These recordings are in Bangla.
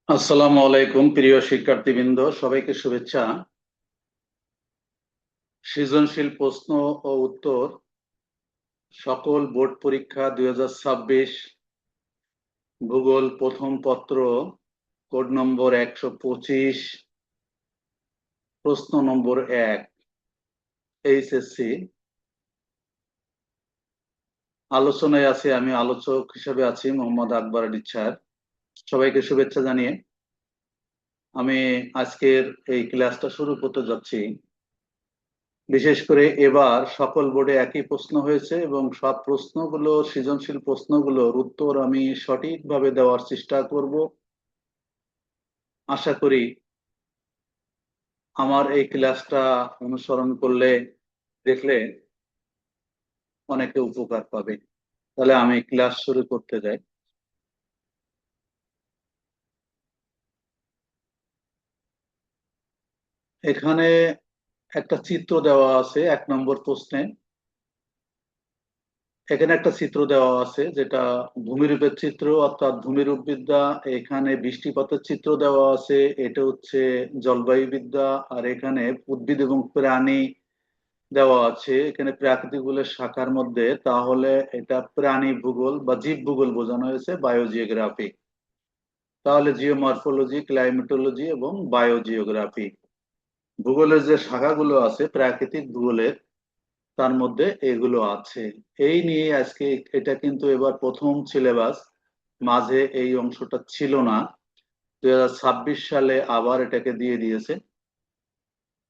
আসসালামু আলাইকুম প্রিয় শিক্ষার্থীবৃন্দ, সবাইকে শুভেচ্ছা। সৃজনশীল প্রশ্ন ও উত্তর সকল বোর্ড পরীক্ষা 2026 ভূগোল প্রথম পত্র, কোড নম্বর 125, প্রশ্ন নম্বর 1, এইচএসসি। আলোচনায় আছে, আমি আলোচক হিসেবে আছি মোহাম্মদ আকবর আলী স্যার। সবাইকে শুভেচ্ছা জানিয়ে আমি আজকের এই ক্লাসটা শুরু করতে যাচ্ছি। বিশেষ করে এবার সকল বোর্ডে একই প্রশ্ন হয়েছে এবং সব প্রশ্নগুলো, সৃজনশীল প্রশ্নগুলোর উত্তর আমি সঠিকভাবে দেওয়ার চেষ্টা করব। আশা করি আমার এই ক্লাসটা অনুসরণ করলে, দেখলে অনেকে উপকার পাবে। তাহলে আমি ক্লাস শুরু করতে যাই। এখানে একটা চিত্র দেওয়া আছে 1 নম্বর প্রশ্নে। এখানে একটা চিত্র দেওয়া আছে যেটা ভূমিরূপের চিত্র, অর্থাৎ ভূমিরূপ বিদ্যা। এখানে বৃষ্টিপাতের চিত্র দেওয়া আছে, এটা হচ্ছে জলবায়ু বিদ্যা। আর এখানে উদ্ভিদ এবং প্রাণী দেওয়া আছে এখানে প্রাকৃতিক ভূগোলের শাখার মধ্যে, তাহলে এটা প্রাণী ভূগোল বা জীব ভূগোল বোঝানো হয়েছে, বায়োজিওগ্রাফি। তাহলে জিওমরফোলজি, ক্লাইমেটোলজি এবং বায়োজিওগ্রাফি ভূগোলের যে শাখাগুলো আছে প্রাকৃতিক ভূগোলের, তার মধ্যে এগুলো আছে। এই নিয়ে আজকে, এটা কিন্তু এবার প্রথম সিলেবাস, মাঝে এই অংশটা ছিল না। 2026 সালে আবার এটাকে দিয়ে দিয়েছে।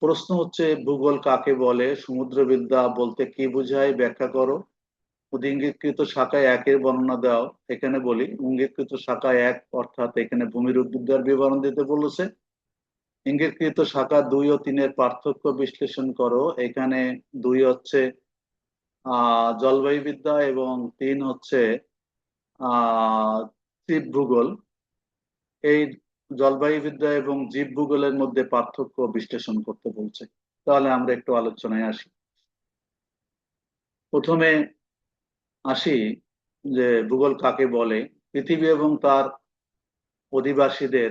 প্রশ্ন হচ্ছে, ভূগোল কাকে বলে? সমুদ্রবিদ্যা বলতে কি বোঝায়, ব্যাখ্যা করো। ইঙ্গিতকৃত শাখায় একের বর্ণনা দাও। এখানে বলি, ইঙ্গিতকৃত শাখায় এক অর্থাৎ এখানে ভূমিরূপ বিদ্যার বিবরণ দিতে বলেছে। ইঙ্গিতকৃত শাখা 2 ও 3-এর পার্থক্য বিশ্লেষণ করো। এখানে 2 হচ্ছে জলবায়ু বিদ্যা এবং 3 হচ্ছে আহ জীব ভূগোল। এই জলবায়ু বিদ্যা এবং জীব ভূগোলের মধ্যে পার্থক্য বিশ্লেষণ করতে বলছে। তাহলে আমরা একটু আলোচনায় আসি। প্রথমে আসি যে ভূগোল কাকে বলে। পৃথিবী এবং তার অধিবাসীদের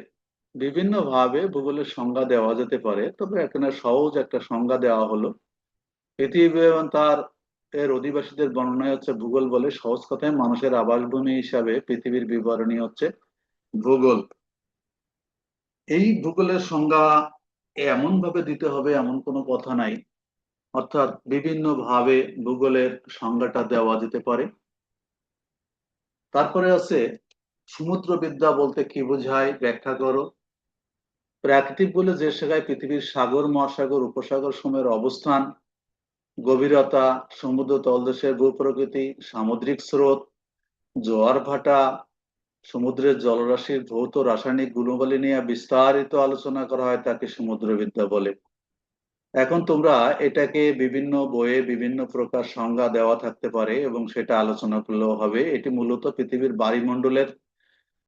বিভিন্ন ভাবে ভূগোলের সংজ্ঞা দেওয়া যেতে পারে, তবে এখানে সহজ একটা সংজ্ঞা দেওয়া হলো। পৃথিবী এবং তার অধিবাসীদের বর্ণনা হচ্ছে ভূগোল বলে। সহজ কথায় মানুষের আবাসভূমি হিসাবে পৃথিবীর বিবরণী হচ্ছে ভূগোল। এই ভূগোলের সংজ্ঞা এমন ভাবে দিতে হবে এমন কোনো কথা নাই, অর্থাৎ বিভিন্ন ভাবে ভূগোলের সংজ্ঞাটা দেওয়া যেতে পারে। তারপরে আছে, সমুদ্রবিদ্যা বলতে কি বোঝায়, ব্যাখ্যা করো। প্রাকৃতিক বলে যে জায়গায় পৃথিবীর সাগর, মহাসাগর, উপসাগর সমূহের অবস্থান, গভীরতা, সমুদ্র তলদেশের ভূপ্রকৃতি, সামুদ্রিক স্রোত, জোয়ার ভাটা, সমুদ্রের জলরাশির ভৌত রাসায়নিক গুণাবলী নিয়ে বিস্তারিত আলোচনা করা হয়, তাকে সমুদ্রবিদ্যা বলে। এখন তোমরা এটাকে বিভিন্ন বইয়ে বিভিন্ন প্রকার সংজ্ঞা দেওয়া থাকতে পারে এবং সেটা আলোচনা করলেও হবে। এটি মূলত পৃথিবীর বায়ুমণ্ডলের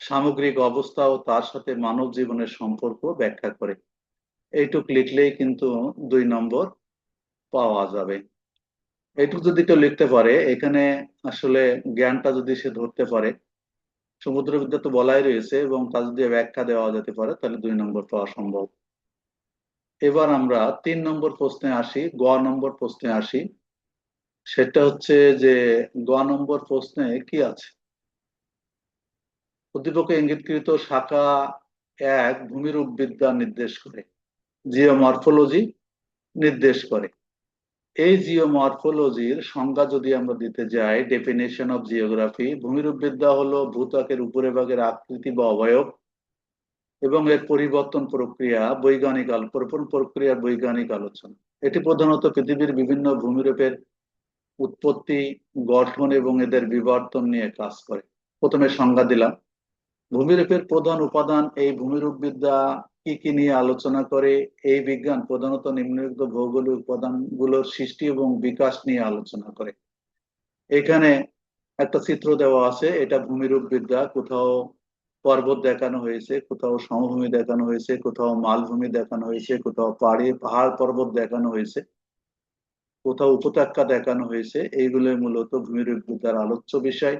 সামগ্রিক অবস্থা ও তার সাথে মানব জীবনের সম্পর্ক ব্যাখ্যা করে। এইটুক লিখলেই কিন্তু 2 নম্বর পাওয়া যাবে। এইটুক যদি কেউ লিখতে পারে, এখানে আসলে জ্ঞানটা যদি সে ধরতে পারে, সমুদ্রবিদ্যা তো বলাই রয়েছে এবং তা যদি ব্যাখ্যা দেওয়া যেতে পারে, তাহলে 2 নম্বর পাওয়া সম্ভব। এবার আমরা 3 নম্বর প্রশ্নে আসি, নম্বর প্রশ্নে আসি। সেটা হচ্ছে যে, নম্বর প্রশ্নে কি আছে? উদ্দীপকে ইঙ্গিতকৃত শাখা 1 ভূমিরূপ বিদ্যা নির্দেশ করে, জিওমরফোলজি নির্দেশ করে। এই জিওমরফোলজির সংজ্ঞা যদি আমরা দিতে যাই, ডেফিনেশন অফ জিওগ্রাফি, ভূমিরূপ বিদ্যা হলো ভূত্বকের উপরে ভাগের আকৃতি বা অবয়ব এবং এর পরিবর্তন প্রক্রিয়া, প্রক্রিয়ার বৈজ্ঞানিক আলোচনা। এটি প্রধানত পৃথিবীর বিভিন্ন ভূমিরূপের উৎপত্তি, গঠন এবং এদের বিবর্তন নিয়ে কাজ করে। প্রথমে সংজ্ঞা দিলাম। ভূমিরূপের প্রধান উপাদান, এই ভূমিরূপ বিদ্যা কি কি নিয়ে আলোচনা করে? এই বিজ্ঞান প্রধানত নিম্নলিখিত ভৌগোলিক উপাদানগুলোর সৃষ্টি এবং বিকাশ নিয়ে আলোচনা করে। এখানে একটা চিত্র দেওয়া আছে, এটা ভূমিরূপ বিদ্যা। কোথাও পর্বত দেখানো হয়েছে, কোথাও সমভূমি দেখানো হয়েছে, কোথাও মালভূমি দেখানো হয়েছে, কোথাও পাহাড় পর্বত দেখানো হয়েছে, কোথাও উপত্যকা দেখানো হয়েছে। এইগুলো মূলত ভূমিরূপ বিদ্যার আলোচ্য বিষয়।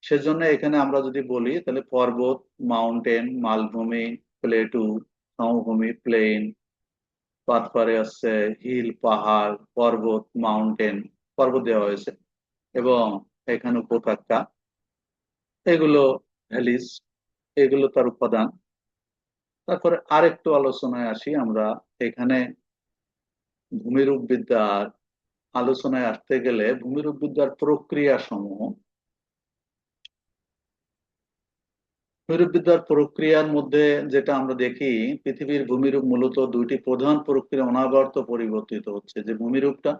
সেজন্য এখানে আমরা যদি বলি তাহলে পর্বত, মাউন্টেন, মালভূমি, প্লেটু, সমভূমি, প্লেন, তারপরে আছে হিল, পাহাড়, পর্বত, মাউন্টেন, পর্বত দেওয়া হয়েছে, এবং এখানে উপত্যকা, এগুলো ভ্যালিজ, এগুলো তার উপাদান। তারপরে আরেকটু আলোচনায় আসি আমরা। এখানে ভূমিরূপ বিদ্যার আলোচনায় আসতে গেলে ভূমিরূপ বিদ্যার প্রক্রিয়া সমূহ, ভূমিরূপবিদ্যার প্রক্রিয়ার মধ্যে যেটা আমরা দেখি, পৃথিবীর ভূমিরূপ মূলত দুইটি প্রধান প্রক্রিয়া অনবরত পরিবর্তিত হচ্ছে। যে ভূমিরূপটা,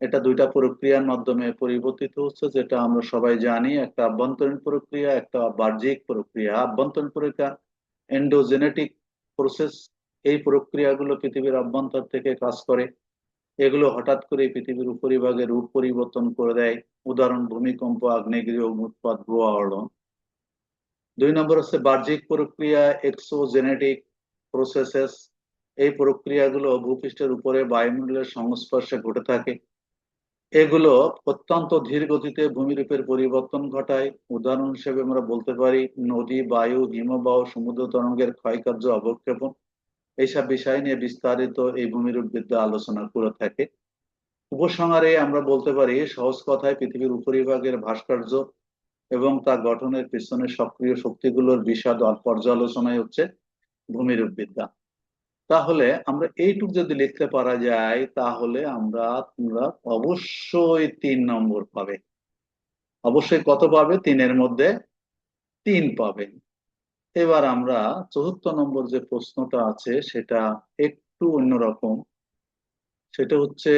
এটা দুইটা প্রক্রিয়ার মাধ্যমে পরিবর্তিত হচ্ছে, যেটা আমরা সবাই জানি। একটা আভ্যন্তরীণ প্রক্রিয়া, একটা বাহ্যিক প্রক্রিয়া। আভ্যন্তরীণ প্রক্রিয়া এন্ডোজেনেটিক প্রসেস। এই প্রক্রিয়াগুলো পৃথিবীর অভ্যন্তর থেকে কাজ করে। এগুলো হঠাৎ করে পৃথিবীর উপরিভাগে রূপ পরিবর্তন করে দেয়। উদাহরণ: ভূমিকম্প, আগ্নেয়গিরি, অগ্নুৎপাত, ভূ আলোড়ন। দুই নম্বর হচ্ছে বাহ্যিক প্রক্রিয়া, এক্সোজেনেটিক প্রসেসেস। এই প্রক্রিয়াগুলো ভূপৃষ্ঠের উপরে বায়ুমণ্ডলের সংস্পর্শে ঘটে থাকে। এগুলো অত্যন্ত ধীর গতিতে ভূমিরূপের পরিবর্তন ঘটায়। উদাহরণ হিসেবে আমরা বলতে পারি নদী, বায়ু, হিমবাহ, সমুদ্র তরঙ্গের ক্ষয়কার্য, অবক্ষেপণ। এইসব বিষয় নিয়ে বিস্তারিত এই ভূমিরূপ বিদ্যা আলোচনা করে থাকে। উপসংহারে আমরা বলতে পারি, সহজ কথায়, পৃথিবীর উপরিভাগের ভাস্কর্য এবং তা গঠনের পিছনে সক্রিয় শক্তিগুলোর বিশদ পর্যালোচনাই হচ্ছে ভূমিরূপ বিদ্যা। তাহলে আমরা এইটুক যদি লিখতে পারা যায়, তাহলে তোমরা অবশ্যই 3 নম্বর পাবে। অবশ্যই কত পাবে? 3-এর মধ্যে 3 পাবে। এবার আমরা চতুর্থ নম্বর যে প্রশ্নটা আছে সেটা একটু অন্যরকম। সেটা হচ্ছে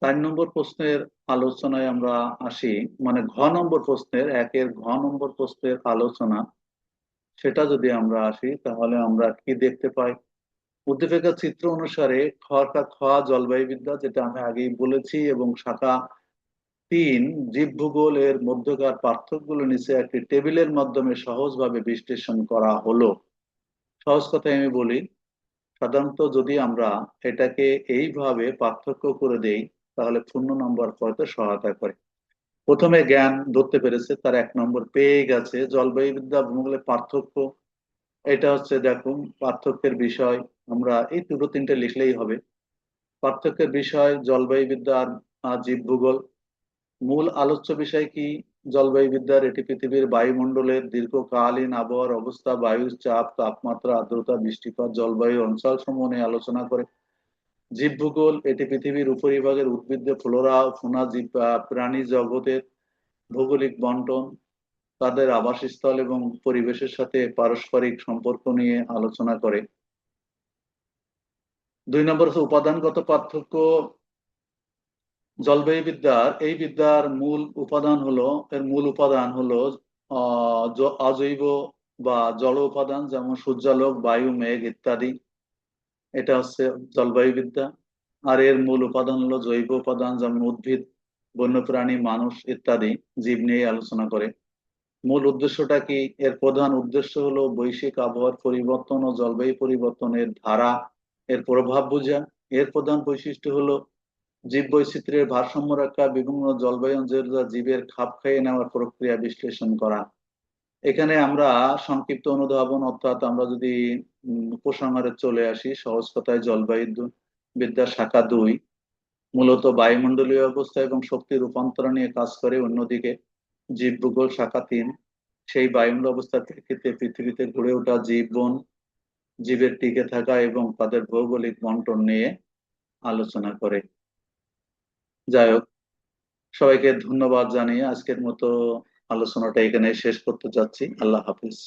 4 নম্বর প্রশ্নের আলোচনায় আমরা আসি। মানে ঘ নম্বর প্রশ্নের, 1-এর ঘ নম্বর প্রশ্নের আলোচনা, সেটা যদি আমরা আসি তাহলে আমরা কি দেখতে পাই? উদ্দীপকের চিত্র অনুসারে খ জলবায়ুবিদ্যা, যেটা আমি আগেই বলেছি, এবং শাখা 3 জীবভূগোল এর মধ্যকার পার্থক্যগুলো নিচে একটি টেবিলের মাধ্যমে সহজভাবে বিশ্লেষণ করা হলো। সহজ কথায় আমি বলি, সাধারণত যদি আমরা এটাকে এইভাবে পার্থক্য করে দেই, তাহলে পূর্ণ নম্বর পাইতে সহায়তা করে। প্রথমে জ্ঞান ধরতে পেরেছে, তার 1 নম্বর পেয়ে গেছে। জলবায়ুবিদ্যা ভূগোলের পার্থক্য, এটা হচ্ছে দেখুন পার্থক্যের বিষয়। আমরা এই দুটো তিনটে লিখলেই হবে। পার্থক্যের বিষয় জলবায়ুবিদ্যা আর জীবভূগোল। মূল আলোচ্য বিষয় কি? জলবায়ুবিদ্যার এটি পৃথিবীর বায়ুমণ্ডলের দীর্ঘকালীন আবহাওয়ার অবস্থা, বায়ুর চাপ, তাপমাত্রা, আর্দ্রতা, বৃষ্টিপাত, জলবায়ু অঞ্চল সমূহ নিয়ে আলোচনা করে। জীবভূগোল এটি পৃথিবীর উপরিভাগের উদ্ভিদ, ফ্লোরা, ফৌনা, জীব, প্রাণী জগতের ভৌগোলিক বন্টন, তাদের আবাসস্থল এবং পরিবেশের সাথে পারস্পরিক সম্পর্ক নিয়ে আলোচনা করে। 2 নম্বর হচ্ছে উপাদানগত পার্থক্য। জলবায়ুবিদ্যার এই বিদ্যার মূল উপাদান হলো অজৈব বা জল উপাদান, যেমন সূর্যালোক, বায়ু, মেঘ ইত্যাদি। এটা হচ্ছে জলবায়ুবিদ্যা। আর এর মূল উপাদান হলো জৈব উপাদান, যেমন উদ্ভিদ, বন্যপ্রাণী, মানুষ ইত্যাদি জীব নিয়ে আলোচনা করে। মূল উদ্দেশ্যটা কি? এর প্রধান উদ্দেশ্য হলো বৈশ্বিক আবহাওয়ার পরিবর্তন ও জলবায়ু পরিবর্তনের ধারা, এর প্রভাব বোঝা। এর প্রধান বৈশিষ্ট্য হলো জীব বৈচিত্র্যের ভারসাম্য রক্ষা, বিভিন্ন জলবায়ু অঞ্চলের জীবের খাপ খাইয়ে নেওয়ার প্রক্রিয়া বিশ্লেষণ করা। এখানে আমরা সংক্ষিপ্ত অনুধাবন, অর্থাৎ আমরা যদি উপসংহারে চলে আসি, সহজ কথায় জলবায়ু বিদ্যার শাখা 2 মূলত বায়ুমণ্ডলীয় অবস্থা এবং শক্তি রূপান্তর নিয়ে কাজ করে। অন্যদিকে জীবভূগোল শাখা 3 সেই বায়ুমণ্ডল অবস্থার প্রেক্ষিতে পৃথিবীতে গড়ে ওঠা জীবন, জীবের টিকে থাকা এবং তাদের ভৌগোলিক বন্টন নিয়ে আলোচনা করে। যাই হোক, সবাইকে ধন্যবাদ জানিয়ে আজকের মতো আলোচনাটা এখানে শেষ করতে যাচ্ছি। আল্লাহ হাফিজ।